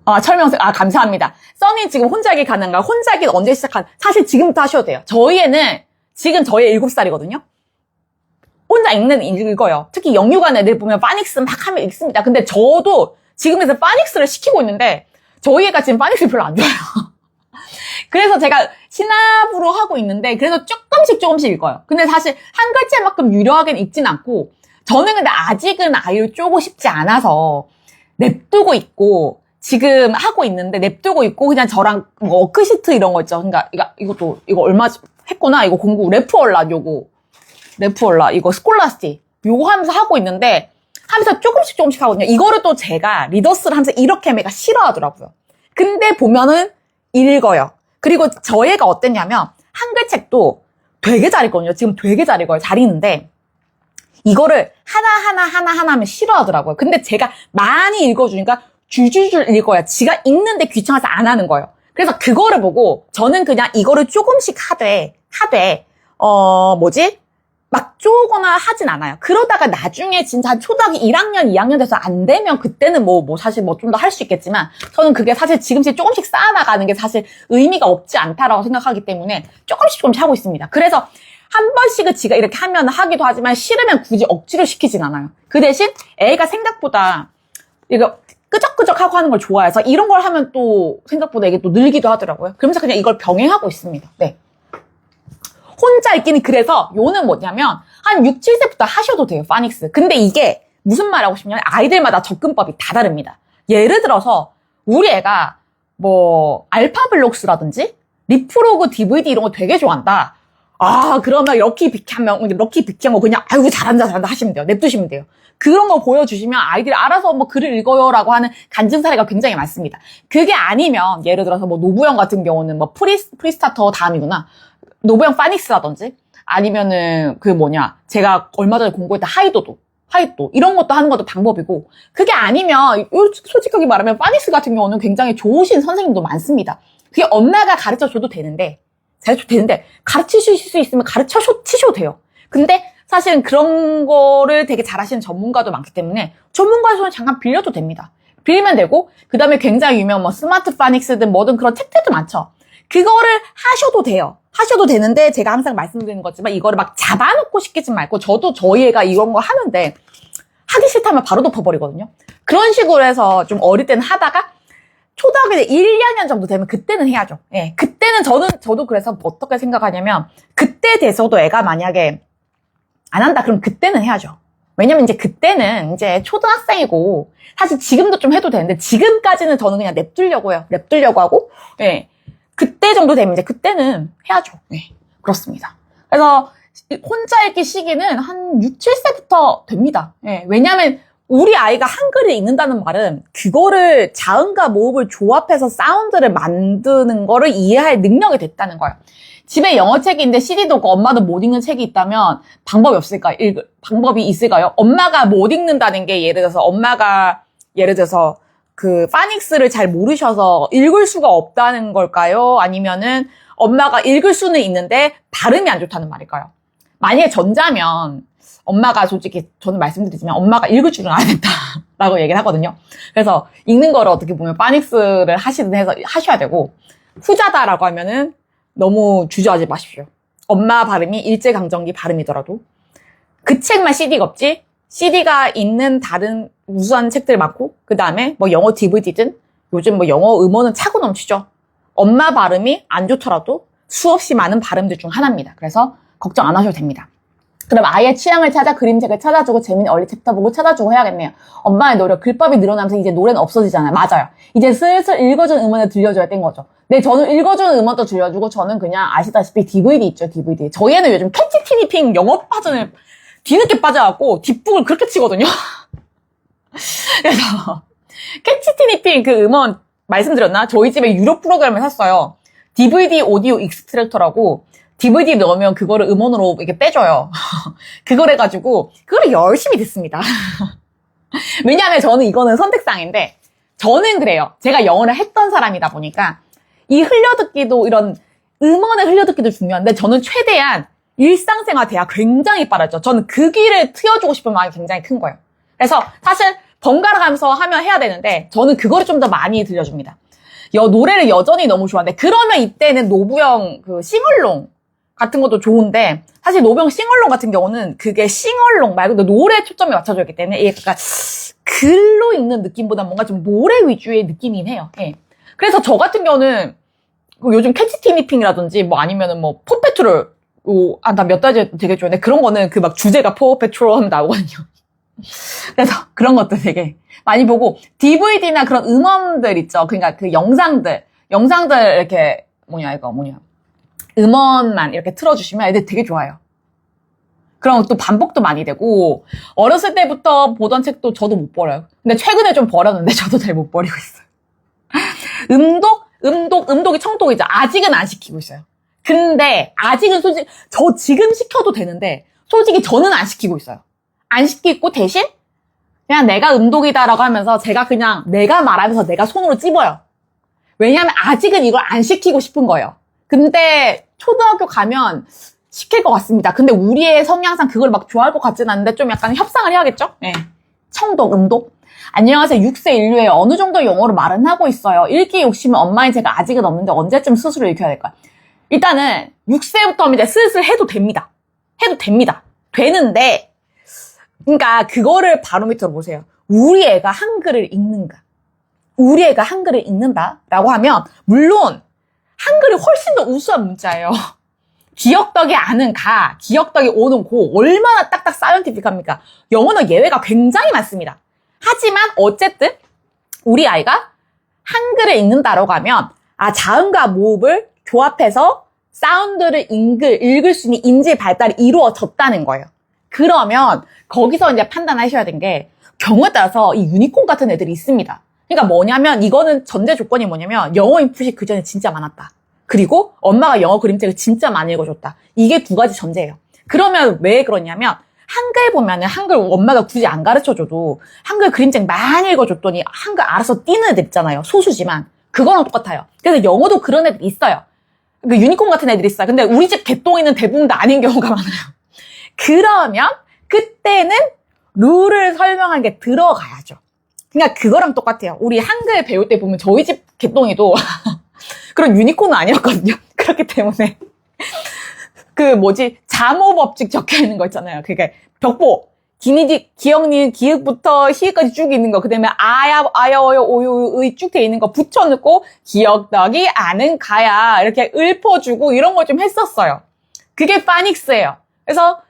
감사합니다. 써니 지금 혼자기 가능한가? 혼자기는 언제 사실 지금부터 하셔도 돼요. 저희 애는 지금 저희 7살이거든요. 혼자 읽어요. 특히 영유관 애들 보면 파닉스 막 하면 읽습니다. 근데 저도 지금에서 파닉스를 시키고 있는데 저희 애가 지금 파닉스를 별로 안 좋아해요. 그래서 제가 시나브로 하고 있는데 그래서 조금씩 읽어요. 근데 사실 한 글자만큼 유려하게는 읽진 않고 저는 근데 아직은 아이를 쪼고 싶지 않아서 냅두고 있고 지금 하고 있는데 냅두고 있고 그냥 저랑 뭐 워크시트 이런 거 있죠. 그러니까 이거 얼마 했구나. 이거 공부 레프얼라 이거 스콜라스틱 요거 하면서 하고 있는데 하면서 조금씩 하거든요. 이거를 또 제가 리더스를 하면서 이렇게 하면 애가 싫어하더라고요. 근데 보면은 읽어요. 그리고 저 애가 어땠냐면 한글책도 되게 잘 읽거든요. 지금 되게 잘 읽어요. 잘 읽는데 이거를 하나 하면 싫어하더라고요. 근데 제가 많이 읽어주니까 줄줄줄 읽어야 지가 읽는데 귀찮아서 안 하는 거예요. 그래서 그거를 보고 저는 그냥 이거를 조금씩 하되 막 쪼거나 하진 않아요. 그러다가 나중에 진짜 초등학교 1학년, 2학년 돼서 안 되면 그때는 사실 좀 더 할 수 있겠지만 저는 그게 사실 지금씩 조금씩 쌓아나가는 게 사실 의미가 없지 않다라고 생각하기 때문에 조금씩 하고 있습니다. 그래서 한 번씩은 지가 이렇게 하면 하기도 하지만 싫으면 굳이 억지로 시키진 않아요. 그 대신 애가 생각보다 끄적끄적하고 하는 걸 좋아해서 이런 걸 하면 또 생각보다 이게 또 늘기도 하더라고요. 그러면서 그냥 이걸 병행하고 있습니다. 네. 혼자 읽기는 그래서 요는 뭐냐면 한 6, 7세부터 하셔도 돼요. 파닉스. 근데 이게 무슨 말 하고 싶냐면 아이들마다 접근법이 다 다릅니다. 예를 들어서 우리 애가 뭐 알파블록스라든지 리프로그 DVD 이런 거 되게 좋아한다. 아, 그러면 럭키 빅하면 그냥 아이고 잘한다 하시면 돼요. 냅두시면 돼요. 그런 거 보여주시면 아이들이 알아서 뭐 글을 읽어요라고 하는 간증 사례가 굉장히 많습니다. 그게 아니면 예를 들어서 뭐 노부영 같은 경우는 뭐 프리스타터 다음이구나. 노부영 파닉스라든지 아니면은 제가 얼마 전에 공부했던 하이도 이런 것도 하는 것도 방법이고 그게 아니면 솔직하게 말하면 파닉스 같은 경우는 굉장히 좋으신 선생님도 많습니다. 그게 엄마가 가르쳐줘도 되는데 가르치실 수 있으면 가르치셔도 돼요. 근데 사실은 그런 거를 되게 잘하시는 전문가도 많기 때문에 전문가의 손을 잠깐 빌려도 됩니다. 빌리면 되고 그 다음에 굉장히 유명한 뭐 스마트 파닉스든 뭐든 그런 책들도 많죠. 그거를 하셔도 돼요. 하셔도 되는데 제가 항상 말씀드리는 거지만 이거를 막 잡아놓고 시키지 말고 저도 저희 애가 이런 거 하는데 하기 싫다면 바로 덮어버리거든요. 그런 식으로 해서 좀 어릴 때는 하다가 초등학교 1, 2학년 정도 되면 그때는 해야죠. 예, 그때는 저도 그래서 어떻게 생각하냐면 그때 돼서도 애가 만약에 안 한다 그럼 그때는 해야죠. 왜냐면 이제 그때는 이제 초등학생이고 사실 지금도 좀 해도 되는데 지금까지는 저는 그냥 냅두려고 하고 예. 그때 정도 되면 이제 그때는 해야죠. 네, 그렇습니다. 그래서 혼자 읽기 시기는 한 6, 7세부터 됩니다. 네, 왜냐하면 우리 아이가 한글을 읽는다는 말은 그거를 자음과 모음을 조합해서 사운드를 만드는 거를 이해할 능력이 됐다는 거예요. 집에 영어책이 있는데 CD도 없고 엄마도 못 읽는 책이 있다면 방법이 있을까요? 엄마가 못 읽는다는 게 예를 들어서 그 파닉스를 잘 모르셔서 읽을 수가 없다는 걸까요? 아니면은 엄마가 읽을 수는 있는데 발음이 안 좋다는 말일까요? 만약에 전자면 엄마가 솔직히 저는 말씀드리지만 엄마가 읽을 줄은 알아야 된다라고 얘기를 하거든요. 그래서 읽는 거를 어떻게 보면 파닉스를 하시든 해서 하셔야 되고 후자다라고 하면은 너무 주저하지 마십시오. 엄마 발음이 일제강점기 발음이더라도 그 책만 CD가 없지 CD가 있는 다른 우수한 책들 많고 그 다음에 뭐 영어 DVD든 요즘 뭐 영어 음원은 차고 넘치죠. 엄마 발음이 안 좋더라도 수없이 많은 발음들 중 하나입니다. 그래서 걱정 안 하셔도 됩니다. 그럼 아이의 취향을 찾아 그림책을 찾아주고 재미있는 얼리 챕터 보고 찾아주고 해야겠네요. 엄마의 노력, 글밥이 늘어나면서 이제 노래는 없어지잖아요. 맞아요. 이제 슬슬 읽어준 음원을 들려줘야 된 거죠. 네, 저는 읽어주는 음원도 들려주고 저는 그냥 아시다시피 DVD 있죠, DVD. 저희 애는 요즘 캐치 티니핑 영어 버전을 뒤늦게 빠져갖고 뒷북을 그렇게 치거든요. 그래서 캐치 티니핑 그 음원 말씀드렸나? 저희 집에 유료 프로그램을 샀어요. DVD 오디오 익스트랙터라고 DVD 넣으면 그거를 음원으로 이렇게 빼줘요. 그걸 해가지고 그거를 열심히 듣습니다. 왜냐하면 저는 이거는 선택사항인데 저는 그래요. 제가 영어를 했던 사람이다 보니까 이 흘려듣기도 이런 음원의 흘려듣기도 중요한데 저는 최대한 일상생활 대화 굉장히 빠르죠. 저는 그 길을 트여주고 싶은 마음이 굉장히 큰 거예요. 그래서 사실 번갈아 가면서 해야 되는데 저는 그거를 좀 더 많이 들려줍니다. 노래를 여전히 너무 좋아하는데 그러면 이때는 노부영 그 싱얼롱 같은 것도 좋은데 사실 노부영 싱얼롱 같은 경우는 그게 싱얼롱 말고 노래에 초점이 맞춰져 있기 때문에 이게 약간 글로 읽는 느낌보다 뭔가 좀 노래 위주의 느낌이긴 해요. 예. 그래서 저 같은 경우는 요즘 캐치 티니핑이라든지 뭐 아니면은 뭐 포페트롤 나 몇 달 전에 되게 좋아했는데 그런 거는 그 막 주제가 포페트롤 하면 나오거든요. 그래서 그런 것도 되게 많이 보고 DVD나 그런 음원들 있죠. 그러니까 그 영상들 이렇게 음원만 이렇게 틀어주시면 애들 되게 좋아요. 그럼 또 반복도 많이 되고 어렸을 때부터 보던 책도 저도 못 버려요. 근데 최근에 좀 버렸는데 저도 잘 못 버리고 있어요. 음독이 청독이죠. 아직은 안 시키고 있어요. 근데 아직은 솔직히 저 지금 시켜도 되는데 솔직히 저는 안 시키고 있어요. 안 시키고 대신 그냥 내가 음독이다라고 하면서 제가 그냥 내가 말하면서 내가 손으로 찝어요. 왜냐하면 아직은 이걸 안 시키고 싶은 거예요. 근데 초등학교 가면 시킬 것 같습니다. 근데 우리의 성향상 그걸 막 좋아할 것 같진 않은데 좀 약간 협상을 해야겠죠? 네. 청독, 음독. 안녕하세요. 6세 인류에 어느 정도 영어로 말은 하고 있어요. 읽기 욕심은 엄마인 제가 아직은 없는데 언제쯤 스스로 읽혀야 될까요? 일단은 6세부터 이제 슬슬 해도 됩니다. 되는데 그러니까 그거를 바로미터로 보세요. 우리 애가 한글을 읽는가? 우리 애가 한글을 읽는다라고 하면 물론 한글이 훨씬 더 우수한 문자예요. 기억덕이 아는 가, 기억덕이 오는 고 얼마나 딱딱 사이언티픽합니까? 영어는 예외가 굉장히 많습니다. 하지만 어쨌든 우리 아이가 한글을 읽는다라고 하면 자음과 모음을 조합해서 사운드를 읽을 수 있는 인지 발달이 이루어졌다는 거예요. 그러면 거기서 이제 판단하셔야 되는 게 경우에 따라서 이 유니콘 같은 애들이 있습니다. 그러니까 뭐냐면 이거는 전제 조건이 뭐냐면 영어 인풋이 그 전에 진짜 많았다. 그리고 엄마가 영어 그림책을 진짜 많이 읽어줬다. 이게 두 가지 전제예요. 그러면 왜 그러냐면 한글 보면은 한글 엄마가 굳이 안 가르쳐줘도 한글 그림책 많이 읽어줬더니 한글 알아서 띄는 애들 있잖아요. 소수지만 그거랑 똑같아요. 그래서 영어도 그런 애들이 있어요. 그 유니콘 같은 애들이 있어요. 근데 우리 집 개똥이는 대부분 다 아닌 경우가 많아요. 그러면 그때는 룰을 설명한 게 들어가야죠. 그러니까 그거랑 똑같아요. 우리 한글 배울 때 보면 저희 집 개똥이도 그런 유니콘은 아니었거든요. 그렇기 때문에 자모 법칙 적혀 있는 거 있잖아요. 그게 벽보 기억니 기역부터 희까지 쭉 있는 거, 그다음에 아야어요 오요의 쭉 돼 있는 거 붙여놓고 기억덕이 아는 가야 이렇게 읊어주고 이런 걸 좀 했었어요. 그게 파닉스예요. 그래서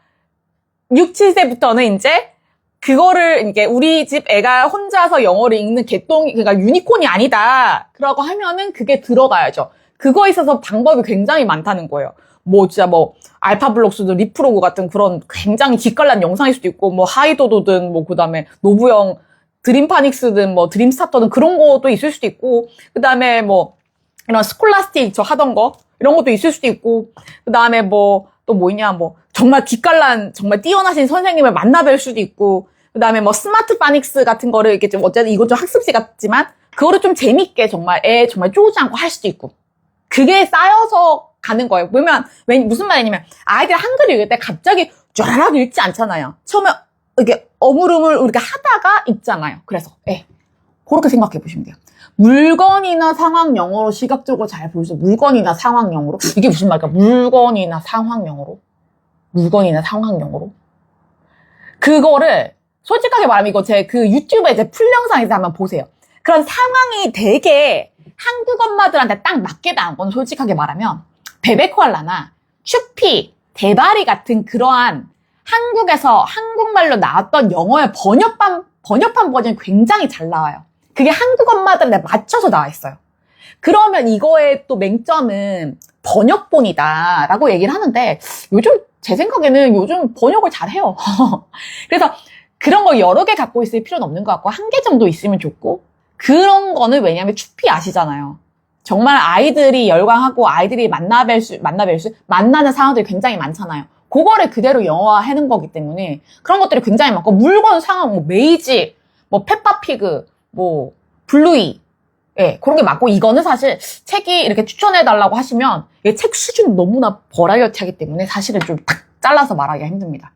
6, 7세부터는 이제 그거를 이제 우리 집 애가 혼자서 영어를 읽는 개똥이 그러니까 유니콘이 아니다. 그러고 하면은 그게 들어가야죠. 그거에 있어서 방법이 굉장히 많다는 거예요. 진짜 알파블록스든 리프로그 같은 그런 굉장히 기깔난 영상일 수도 있고, 하이도도든, 그다음에 노부영, 드림파닉스든, 드림스타터든 그런 것도 있을 수도 있고, 그다음에 이런 스콜라스틱 저 하던 거, 이런 것도 있을 수도 있고, 그다음에 또 있냐, 정말 기깔난, 정말 뛰어나신 선생님을 만나뵐 수도 있고, 그다음에 스마트 파닉스 같은 거를 이렇게 좀 어쨌든 이건 좀 학습지 같지만, 그거를 좀 재밌게 정말 정말 쪼지 않고 할 수도 있고. 그게 쌓여서 가는 거예요. 무슨 말이냐면, 아이들 한글 읽을 때 갑자기 쫘라락 읽지 않잖아요. 처음에 이렇게 어물음을 우리가 하다가 읽잖아요. 그래서, 그렇게 생각해 보시면 돼요. 물건이나 상황 영어로 시각적으로 잘 보여서 물건이나 상황 영어로? 이게 무슨 말일까? 물건이나 상황 영어로? 물건이나 상황 영어로? 그거를, 솔직하게 말하면 이거 제 유튜브에 제 풀 영상에서 한번 보세요. 그런 상황이 되게 한국 엄마들한테 딱 맞게 나온 건 솔직하게 말하면 베베코알라나 추피, 대바리 같은 그러한 한국에서 한국말로 나왔던 영어의 번역판 버전이 굉장히 잘 나와요. 그게 한국 엄마들한테 맞춰서 나와 있어요. 그러면 이거의 또 맹점은 번역본이다라고 얘기를 하는데 제 생각에는 요즘 번역을 잘 해요. 그래서 그런 거 여러 개 갖고 있을 필요는 없는 것 같고 한 개 정도 있으면 좋고, 그런 거는 왜냐면 추피 아시잖아요. 정말 아이들이 열광하고 아이들이 만나는 상황들이 굉장히 많잖아요. 그거를 그대로 영어화 해놓은 거기 때문에 그런 것들이 굉장히 많고, 물건 상황, 메이지, 페파피그, 블루이, 그런 게 많고, 이거는 사실 책이 이렇게 추천해달라고 하시면 이 책 수준이 너무나 버라이어티하기 때문에 사실은 좀 딱 잘라서 말하기가 힘듭니다.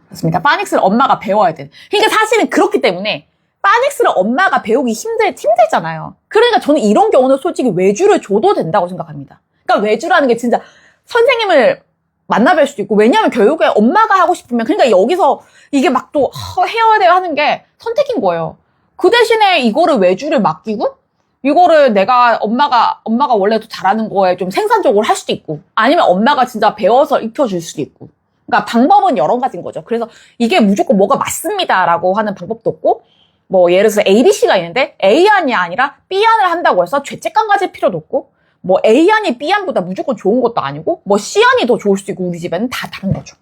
그렇습니다. 파닉스를 엄마가 배워야 돼. 그러니까 사실은 그렇기 때문에 파닉스를 엄마가 배우기 힘들잖아요. 그러니까 저는 이런 경우는 솔직히 외주를 줘도 된다고 생각합니다. 그러니까 외주라는 게 진짜 선생님을 만나뵐 수도 있고, 왜냐하면 결국에 엄마가 하고 싶으면, 그러니까 여기서 이게 막 또 해야 돼요 하는 게 선택인 거예요. 그 대신에 이거를 외주를 맡기고 이거를 엄마가 원래도 잘하는 거에 좀 생산적으로 할 수도 있고, 아니면 엄마가 진짜 배워서 익혀줄 수도 있고. 그러니까 방법은 여러 가지인 거죠. 그래서 이게 무조건 뭐가 맞습니다라고 하는 방법도 없고, 예를 들어서 ABC가 있는데 A안이 아니라 B안을 한다고 해서 죄책감 가질 필요도 없고, A안이 B안보다 무조건 좋은 것도 아니고, C안이 더 좋을 수도 있고, 우리 집에는 다 다른 거죠.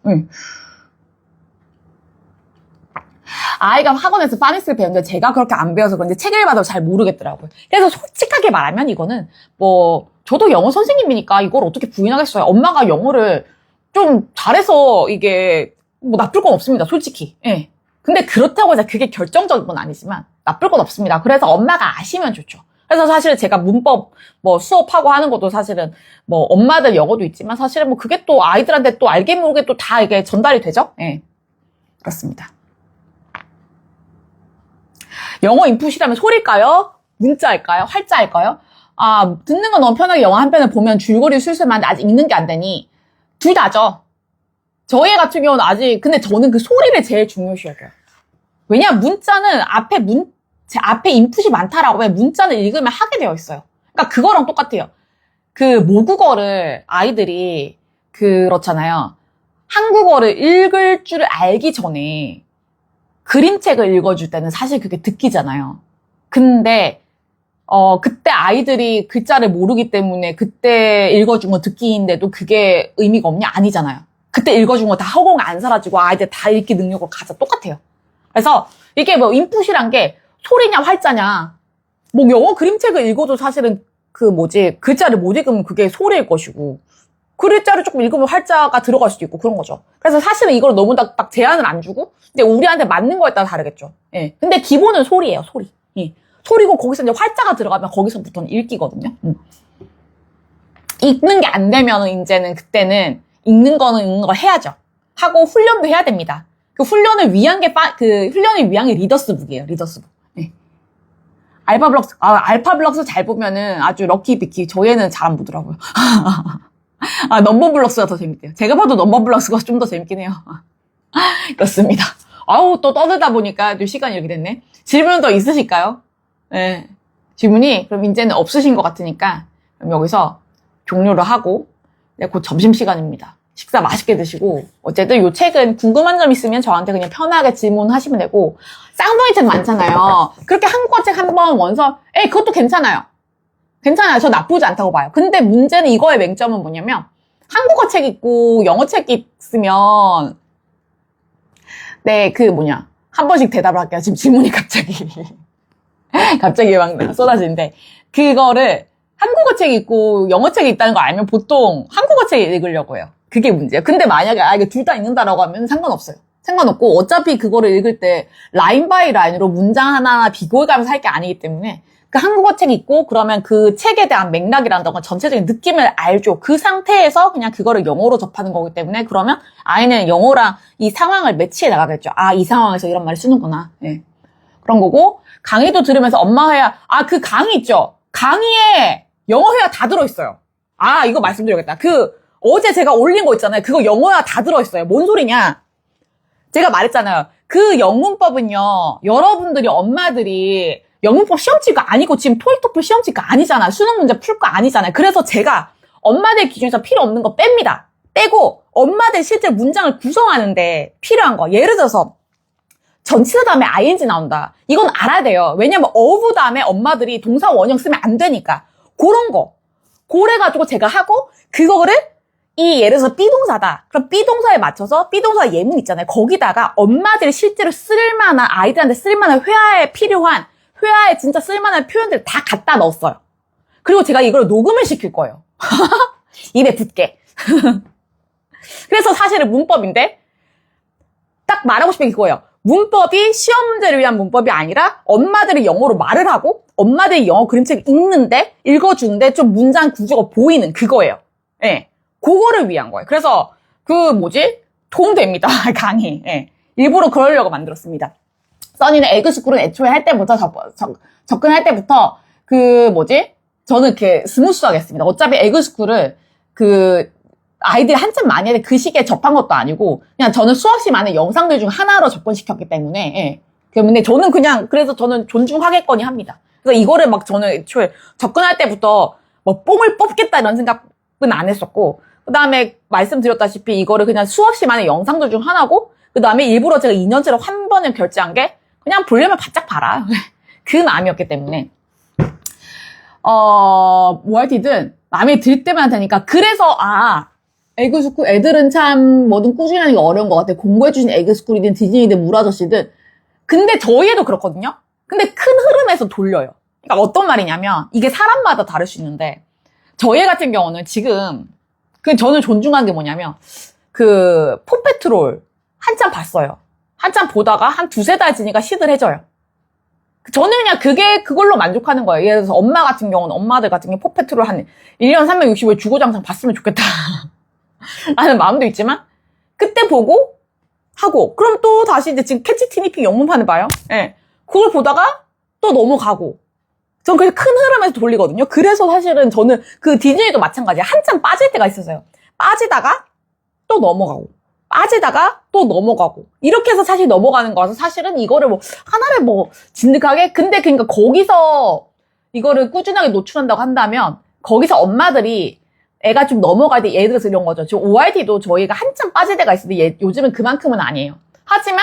아이가 학원에서 파닉스를 배우는데 제가 그렇게 안 배워서 그런지 책을 봐도 잘 모르겠더라고요. 그래서 솔직하게 말하면 이거는 저도 영어 선생님이니까 이걸 어떻게 부인하겠어요. 엄마가 영어를 좀 잘해서 이게 나쁠 건 없습니다. 솔직히. 근데 그렇다고 해서 그게 결정적인 건 아니지만 나쁠 건 없습니다. 그래서 엄마가 아시면 좋죠. 그래서 사실 제가 문법 수업하고 하는 것도 사실은 엄마들 영어도 있지만 사실은 그게 또 아이들한테 또 알게 모르게 또 다 이게 전달이 되죠. 그렇습니다. 영어 인풋이라면 소리일까요? 문자일까요? 활자일까요? 듣는 건 너무 편하게 영어 한 편을 보면 줄거리 술술 많은데 아직 읽는 게 안 되니 둘 다죠. 저희 애 같은 경우는 근데 저는 그 소리를 제일 중요시 여겨요. 왜냐면 문자는 앞에 제 앞에 인풋이 많다라고 하면 문자를 읽으면 하게 되어 있어요. 그러니까 그거랑 똑같아요. 그 모국어를 아이들이 그렇잖아요. 한국어를 읽을 줄 알기 전에 그림책을 읽어줄 때는 사실 그게 듣기잖아요. 근데 그때 아이들이 글자를 모르기 때문에 그때 읽어준 거 듣기인데도 그게 의미가 없냐? 아니잖아요. 그때 읽어준 거 다 허공 안 사라지고 아이들 다 읽기 능력으로 가자 똑같아요. 그래서 이게 뭐 인풋이란 게 소리냐 활자냐. 뭐 영어 그림책을 읽어도 사실은 글자를 못 읽으면 그게 소리일 것이고 글자를 조금 읽으면 활자가 들어갈 수도 있고 그런 거죠. 그래서 사실은 이걸 너무 딱 제한을 안 주고 근데 우리한테 맞는 거에 따라 다르겠죠. 예. 근데 기본은 소리예요, 소리. 예. 소리고 거기서 이제 활자가 들어가면 거기서부터는 읽기거든요. 읽는 게 안 되면은 이제는 그때는 읽는 거는 해야죠. 하고 훈련도 해야 됩니다. 그 훈련을 위한 게 훈련을 위한 게 리더스북이에요, 리더스북. 예. 알파블럭스 잘 보면은 아주 럭키비키. 저 애는 잘 안 보더라고요. 넘버블럭스가 더 재밌대요. 제가 봐도 넘버블럭스가 좀 더 재밌긴 해요. 그렇습니다. 아우, 또 떠들다 보니까 또 시간이 이렇게 됐네. 질문 더 있으실까요? 네. 질문이 그럼 이제는 없으신 것 같으니까 그럼 여기서 종료를 하고 네, 곧 점심시간입니다. 식사 맛있게 드시고 어쨌든 요 책은 궁금한 점 있으면 저한테 그냥 편하게 질문하시면 되고 쌍둥이 책 많잖아요. 그렇게 한국어 책 한 번 원서 그것도 괜찮아요. 괜찮아요. 저 나쁘지 않다고 봐요. 근데 문제는 이거의 맹점은 뭐냐면 한국어 책 있고 영어 책 있으면 네, 한 번씩 대답을 할게요. 지금 질문이 갑자기 막 쏟아지는데 그거를 한국어 책이 있고 영어 책이 있다는 거 알면 보통 한국어 책 읽으려고 해요. 그게 문제예요. 근데 만약에 이거 둘 다 읽는다라고 하면 상관없어요. 상관없고 어차피 그거를 읽을 때 라인 바이 라인으로 문장 하나하나 비교해가면서 할 게 아니기 때문에 그 한국어 책이 있고 그러면 그 책에 대한 맥락이란다거나 전체적인 느낌을 알죠. 그 상태에서 그냥 그거를 영어로 접하는 거기 때문에 그러면 아이는 영어랑 이 상황을 매치해 나가겠죠. 이 상황에서 이런 말을 쓰는구나. 네. 그런 거고 강의도 들으면서 엄마 회화 그 강의 있죠. 강의에 영어 회화 다 들어있어요. 이거 말씀드려야겠다. 어제 제가 올린 거 있잖아요. 그거 영어 회화 다 들어있어요. 뭔 소리냐? 제가 말했잖아요. 그 영문법은요. 여러분들이 엄마들이 영문법 시험치가 아니고 지금 토익토플 시험치가 아니잖아. 수능 문제 풀 거 아니잖아요. 그래서 제가 엄마들 기준에서 필요 없는 거 뺍니다. 빼고 엄마들 실제 문장을 구성하는데 필요한 거. 예를 들어서 전치사 다음에 ing 나온다. 이건 알아야 돼요. 왜냐면 of 다음에 엄마들이 동사 원형 쓰면 안 되니까. 그런 거. 그래가지고 제가 하고 그거를 예를 들어서 B동사다. 그럼 B동사에 맞춰서 B동사 예문 있잖아요. 거기다가 엄마들이 실제로 쓸만한 아이들한테 쓸만한 회화에 진짜 쓸만한 표현들 다 갖다 넣었어요. 그리고 제가 이걸 녹음을 시킬 거예요. 입에 붙게. 그래서 사실은 문법인데 딱 말하고 싶은 게 그거예요. 문법이 시험 문제를 위한 문법이 아니라 엄마들이 영어로 말을 하고 엄마들이 영어 그림책을 읽어주는데 좀 문장 구조가 보이는 그거예요. 예. 그거를 위한 거예요. 그래서 도움됩니다. 강의. 예. 일부러 그러려고 만들었습니다. 써니는 에그스쿨은 애초에 할 때부터 접근할 때부터 저는 이렇게 스무스하게 했습니다. 어차피 에그스쿨을 아이들이 한참 많이 할 때 그 시기에 접한 것도 아니고 그냥 저는 수없이 많은 영상들 중 하나로 접근시켰기 때문에 근데 저는 그래서 저는 존중하겠거니 합니다. 그래서 이거를 저는 애초에 접근할 때부터 뽕을 뽑겠다 이런 생각은 안 했었고 그 다음에 말씀드렸다시피 이거를 그냥 수없이 많은 영상들 중 하나고 그 다음에 일부러 제가 2년째로 한 번을 결제한 게 그냥 보려면 바짝 봐라. 그 마음이었기 때문에 뭐할티든 마음에 들 때만 되니까 그래서 에그스쿨 애들은 참 뭐든 꾸준히 하는 게 어려운 것 같아. 공부해주신 에그스쿨이든 디즈니든 물아저씨든 근데 저희 애도 그렇거든요. 근데 큰 흐름에서 돌려요. 그러니까 어떤 말이냐면 이게 사람마다 다를 수 있는데 저희 애 같은 경우는 지금 저는 존중하는 게 뭐냐면 포페트롤 한참 봤어요. 한참 보다가 한 2-3달 지니까 시들해져요. 저는 그냥 그걸로 만족하는 거예요. 예를 들어서 엄마들 같은 경우 포페트롤 한 1년 365일 주구장창 봤으면 좋겠다. 라는 마음도 있지만 그때 보고 하고 그럼 또 다시 이제 지금 캐치 티니핑 영문판을 봐요. 예. 그걸 보다가 또 넘어가고 전 그게 큰 흐름에서 돌리거든요. 그래서 사실은 저는 디즈니도 마찬가지예요. 한참 빠질 때가 있었어요. 빠지다가 또 넘어가고 빠지다가 또 넘어가고 이렇게 해서 사실 넘어가는 거라서 사실은 이거를 뭐 하나를 뭐 진득하게 근데 그러니까 거기서 이거를 꾸준하게 노출한다고 한다면 거기서 엄마들이 애가 좀 넘어갈 때 예를 들어서 이런 거죠. 지금 ORT도 저희가 한참 빠질 때가 있는데 요즘은 그만큼은 아니에요. 하지만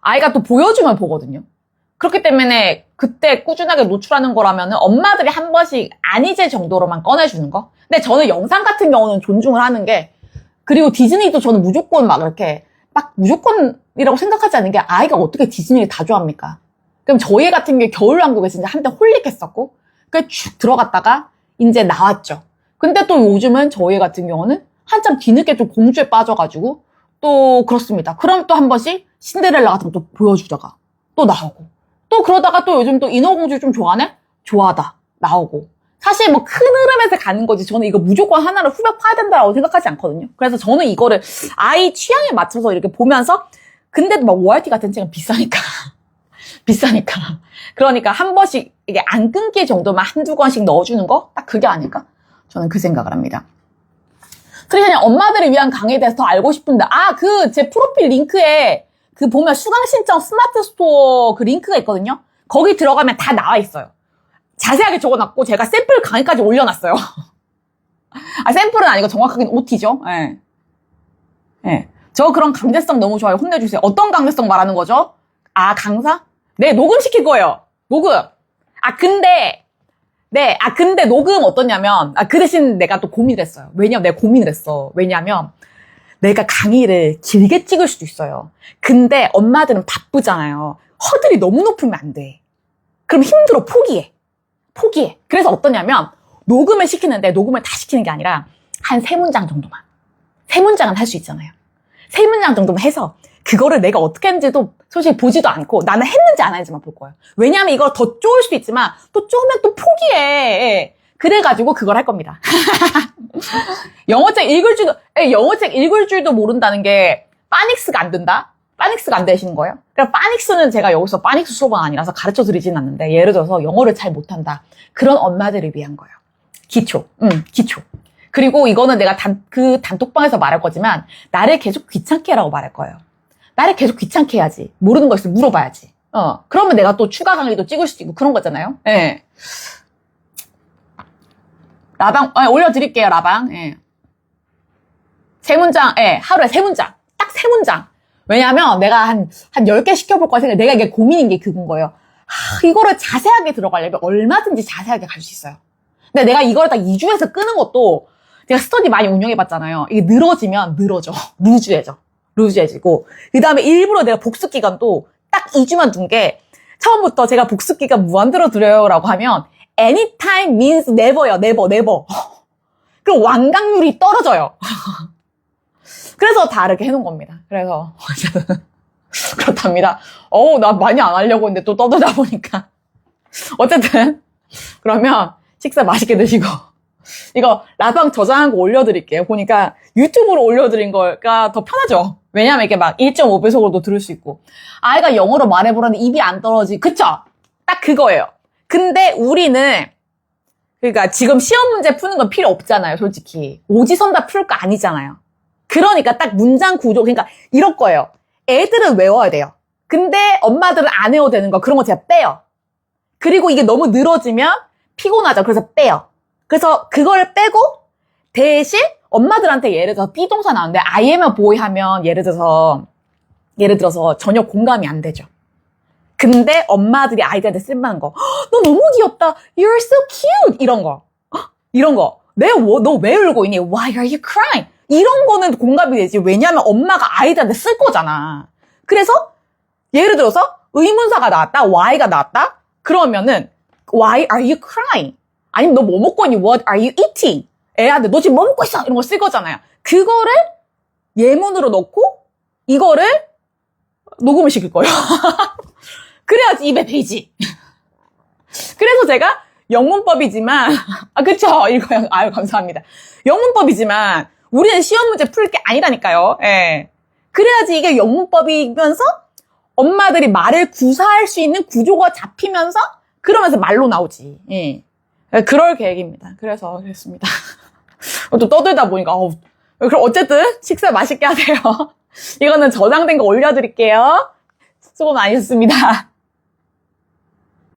아이가 또 보여주면 보거든요. 그렇기 때문에 그때 꾸준하게 노출하는 거라면은 엄마들이 한 번씩 안 잊을 정도로만 꺼내주는 거. 근데 저는 영상 같은 경우는 존중을 하는 게 그리고 디즈니도 저는 무조건 막 이렇게 막 무조건이라고 생각하지 않는 게 아이가 어떻게 디즈니를 다 좋아합니까? 그럼 저희 같은 게 겨울왕국에 진짜 한때 홀릭했었고 그래 쭉 들어갔다가 이제 나왔죠. 근데 또 요즘은 저희 같은 경우는 한참 뒤늦게 좀 공주에 빠져가지고 또 그렇습니다. 그럼 또 한 번씩 신데렐라 같은 거 또 보여주다가 또 나오고 또 그러다가 또 요즘 또 인어공주 좀 좋아하네? 좋아하다. 나오고. 사실 뭐 큰 흐름에서 가는 거지 저는 이거 무조건 하나를 후벼 파야 된다고 생각하지 않거든요. 그래서 저는 이거를 아이 취향에 맞춰서 이렇게 보면서 근데 막 ORT 같은 책은 비싸니까. 비싸니까. 그러니까 한 번씩 이게 안 끊길 정도만 한두 권씩 넣어주는 거? 딱 그게 아닐까? 저는 그 생각을 합니다. 그래서 그냥 엄마들을 위한 강의에 대해서 더 알고 싶은데 그 제 프로필 링크에 그 보면 수강 신청 스마트 스토어 그 링크가 있거든요. 거기 들어가면 다 나와 있어요. 자세하게 적어놨고 제가 샘플 강의까지 올려놨어요. 샘플은 아니고 정확하게는 OT죠. 예. 예. 저 그런 강제성 너무 좋아요. 혼내주세요. 어떤 강제성 말하는 거죠? 강사? 네, 녹음시킬 거예요. 녹음. 근데 녹음 어떠냐면 그 대신 내가 또 고민을 했어요. 왜냐면 내가 고민을 했어. 왜냐면 내가 강의를 길게 찍을 수도 있어요. 근데 엄마들은 바쁘잖아요. 허들이 너무 높으면 안 돼. 그럼 힘들어. 포기해. 그래서 어떠냐면 녹음을 시키는데 녹음을 다 시키는 게 아니라 한 3문장 정도만. 3문장은 할 수 있잖아요. 3문장 정도만 해서 그거를 내가 어떻게 했는지도 솔직히 보지도 않고 나는 했는지 안 했는지만 볼 거예요. 왜냐하면 이걸 더 쪼을 수도 있지만 또 쪼으면 또 포기해. 그래가지고 그걸 할 겁니다. 영어책 읽을 줄도 모른다는 게 파닉스가 안 된다? 파닉스가 안 되시는 거예요? 그러니까 파닉스는 제가 여기서 파닉스 수업은 아니라서 가르쳐 드리진 않는데 예를 들어서 영어를 잘 못한다. 그런 엄마들을 위한 거예요. 기초. 그리고 이거는 내가 그 단톡방에서 말할 거지만 나를 계속 귀찮게 하라고 말할 거예요. 나를 계속 귀찮게 해야지. 모르는 거 있으면 물어봐야지. 그러면 내가 또 추가 강의도 찍을 수도 있고 그런 거잖아요. 예. 라방, 올려드릴게요, 라방. 예. 3문장, 하루에 3문장. 딱 3문장. 왜냐면 내가 한 10개 시켜볼 거야 생각. 내가 이게 고민인 게 그건 거예요. 이거를 자세하게 들어가려면 얼마든지 자세하게 갈 수 있어요. 근데 내가 이걸 딱 2주에서 끄는 것도 제가 스터디 많이 운영해봤잖아요. 이게 늘어지면 늘어져. 루즈해지고. 그 다음에 일부러 내가 복습 기간도 딱 2주만 둔 게 처음부터 제가 복습 기간 무한대로 드려요 라고 하면 anytime means never요. never. 그럼 완강률이 떨어져요. 그래서 다르게 해놓은 겁니다. 그래서 그렇답니다. 나 많이 안 하려고 했는데 또 떠들다 보니까 어쨌든 그러면 식사 맛있게 드시고 이거 라방 저장한 거 올려드릴게요. 보니까 유튜브로 올려드린 거가 더 편하죠. 왜냐면 이게 막 1.5배속으로도 들을 수 있고 아이가 영어로 말해보라는데 입이 안 떨어지. 그쵸? 딱 그거예요. 근데 우리는 그러니까 지금 시험 문제 푸는 건 필요 없잖아요. 솔직히 오지선다 풀 거 아니잖아요. 그러니까 딱 문장 구조 그러니까 이럴 거예요. 애들은 외워야 돼요. 근데 엄마들은 안 외워도 되는 거 그런 거 제가 빼요. 그리고 이게 너무 늘어지면 피곤하죠. 그래서 빼요. 그래서 그걸 빼고 대신 엄마들한테 예를 들어서 비동사 나오는데 I am a boy 하면 예를 들어서 전혀 공감이 안 되죠. 근데 엄마들이 아이들한테 쓸만한 거. 너 너무 귀엽다. You're so cute. 이런 거. 너 왜 울고 있니? Why are you crying? 이런 거는 공감이 되지. 왜냐하면 엄마가 아이들한테 쓸 거잖아. 그래서 예를 들어서 의문사가 나왔다. Why가 나왔다. 그러면은 Why are you crying? 아니면 너 뭐 먹고 있니? What are you eating? 애한테 너 지금 뭐 먹고 있어? 이런 거 쓸 거잖아요. 그거를 예문으로 넣고 이거를 녹음을 시킬 거예요. 그래야지 입에 배지. 그래서 제가 영문법이지만 그쵸? 이거요. 아유 감사합니다. 영문법이지만 우리는 시험 문제 풀 게 아니라니까요. 예. 그래야지 이게 영문법이면서 엄마들이 말을 구사할 수 있는 구조가 잡히면서 그러면서 말로 나오지. 예. 그럴 계획입니다. 그래서 그랬습니다. 또 떠들다 보니까 그럼 어쨌든 식사 맛있게 하세요. 이거는 저장된 거 올려드릴게요. 수고 많으셨습니다.